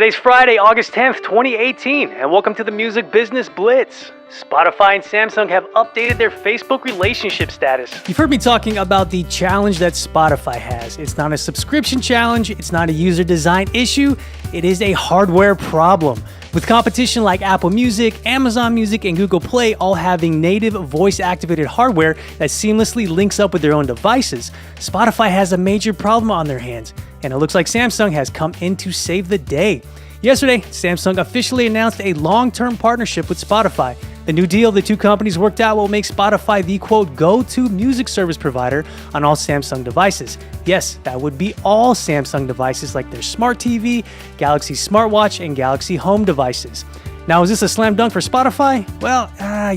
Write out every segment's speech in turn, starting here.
Today's Friday, August 10th, 2018, and welcome to the Music Business Blitz. Spotify and Samsung have updated their Facebook relationship status. You've heard me talking about the challenge that Spotify has. It's not a subscription challenge, it's not a user design issue, it is a hardware problem. With competition like Apple Music, Amazon Music, and Google Play all having native voice-activated hardware that seamlessly links up with their own devices, Spotify has a major problem on their hands, and it looks like Samsung has come in to save the day. Yesterday, Samsung officially announced a long-term partnership with Spotify. The new deal the two companies worked out will make Spotify the quote go-to music service provider on all Samsung devices. Yes, that would be all Samsung devices like their Smart TV, Galaxy Smartwatch, and Galaxy Home devices. Now, is this a slam dunk for Spotify? Well,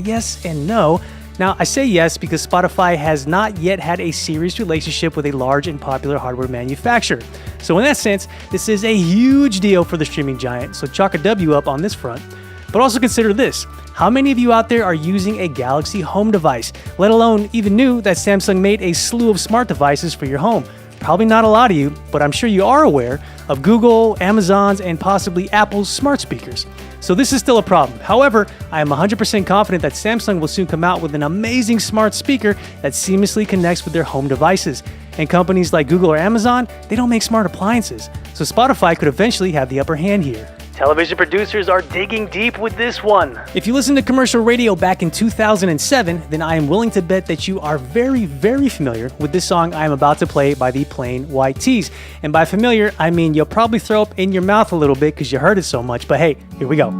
yes and no. Now, I say yes because Spotify has not yet had a serious relationship with a large and popular hardware manufacturer. So in that sense, this is a huge deal for the streaming giant, so chalk a W up on this front. But also consider this. How many of you out there are using a Galaxy Home device, let alone even knew that Samsung made a slew of smart devices for your home? Probably not a lot of you, but I'm sure you are aware of Google, Amazon's, and possibly Apple's smart speakers. So this is still a problem. However, I am 100% confident that Samsung will soon come out with an amazing smart speaker that seamlessly connects with their home devices. And companies like Google or Amazon, they don't make smart appliances. So Spotify could eventually have the upper hand here. Television producers are digging deep with this one. If you listened to commercial radio back in 2007, then I am willing to bet that you are very, very familiar with this song I am about to play by the Plain White T's. And by familiar, I mean you'll probably throw up in your mouth a little bit because you heard it so much, but hey, here we go.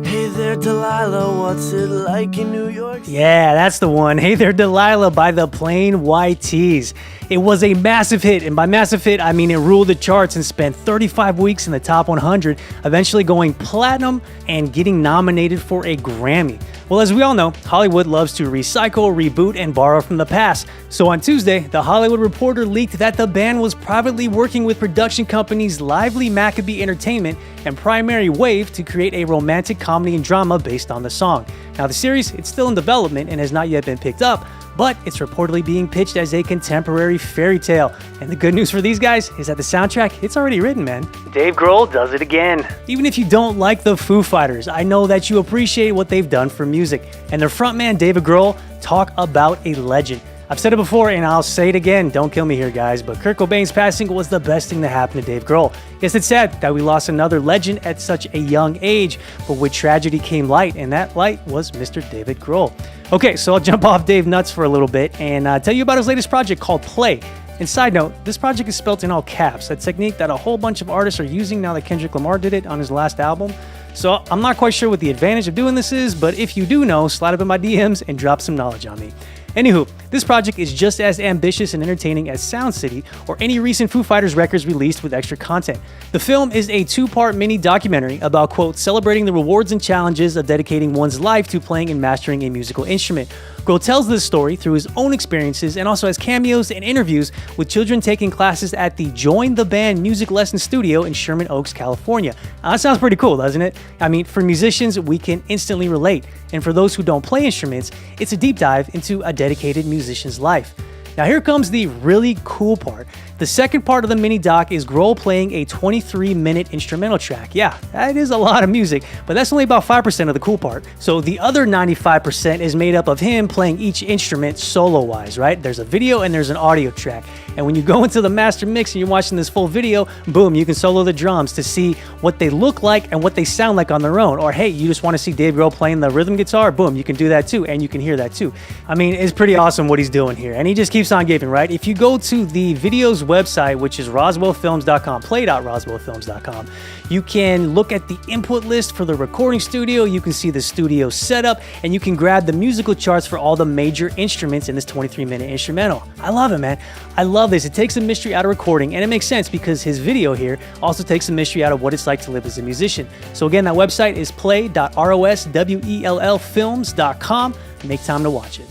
Hey there, Delilah, what's it like in New York? Yeah, that's the one. Hey there, Delilah by the Plain White T's. It was a massive hit, and by massive hit, I mean it ruled the charts and spent 35 weeks in the top 100, eventually going platinum and getting nominated for a Grammy. Well, as we all know, Hollywood loves to recycle, reboot, and borrow from the past. So on Tuesday, The Hollywood Reporter leaked that the band was privately working with production companies Lively Maccabee Entertainment and Primary Wave to create a romantic comedy and drama based on the song. Now, the series, it's still in development and has not yet been picked up, but it's reportedly being pitched as a contemporary fairy tale. And the good news for these guys is that the soundtrack, it's already written, man. Dave Grohl does it again. Even if you don't like the Foo Fighters, I know that you appreciate what they've done for music. And their frontman, David Grohl, talk about a legend. I've said it before and I'll say it again, don't kill me here guys, but Kurt Cobain's passing was the best thing to happen to Dave Grohl. Yes, it's sad that we lost another legend at such a young age, but with tragedy came light, and that light was Mr. David Grohl. Okay, so I'll jump off Dave nuts for a little bit and tell you about his latest project called Play. And side note, this project is spelled in all caps, a technique that a whole bunch of artists are using now that Kendrick Lamar did it on his last album. So I'm not quite sure what the advantage of doing this is, but if you do know, slide up in my DMs and drop some knowledge on me. Anywho, this project is just as ambitious and entertaining as Sound City or any recent Foo Fighters records released with extra content. The film is a two-part mini documentary about, quote, celebrating the rewards and challenges of dedicating one's life to playing and mastering a musical instrument. Grohl tells this story through his own experiences and also has cameos and interviews with children taking classes at the Join the Band Music Lesson Studio in Sherman Oaks, California. Now, that sounds pretty cool, doesn't it? I mean, for musicians, we can instantly relate. And for those who don't play instruments, it's a deep dive into a dedicated musician's life. Now here comes the really cool part. The second part of the mini doc is Grohl playing a 23-minute instrumental track. Yeah, that is a lot of music, but that's only about 5% of the cool part. So the other 95% is made up of him playing each instrument solo-wise, right? There's a video and there's an audio track. And when you go into the master mix and you're watching this full video, boom, you can solo the drums to see what they look like and what they sound like on their own. Or hey, you just want to see Dave Grohl playing the rhythm guitar, boom, you can do that too, and you can hear that too. I mean, it's pretty awesome what he's doing here, and he just keeps on giving, right? If you go to the video's website, which is roswellfilms.com, play.roswellfilms.com, you can look at the input list for the recording studio, you can see the studio setup, and you can grab the musical charts for all the major instruments in this 23-minute instrumental. I love it, man. I love this. It takes the mystery out of recording, and it makes sense because his video here also takes the mystery out of what it's like to live as a musician. So again, that website is play.roswellfilms.com. Make time to watch it.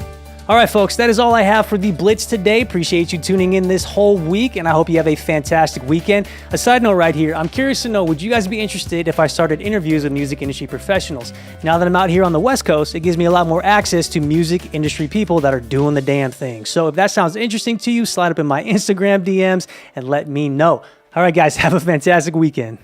All right, folks, that is all I have for the Blitz today. Appreciate you tuning in this whole week, and I hope you have a fantastic weekend. A side note right here, I'm curious to know, would you guys be interested if I started interviews with music industry professionals? Now that I'm out here on the West Coast, it gives me a lot more access to music industry people that are doing the damn thing. So if that sounds interesting to you, slide up in my Instagram DMs and let me know. All right, guys, have a fantastic weekend.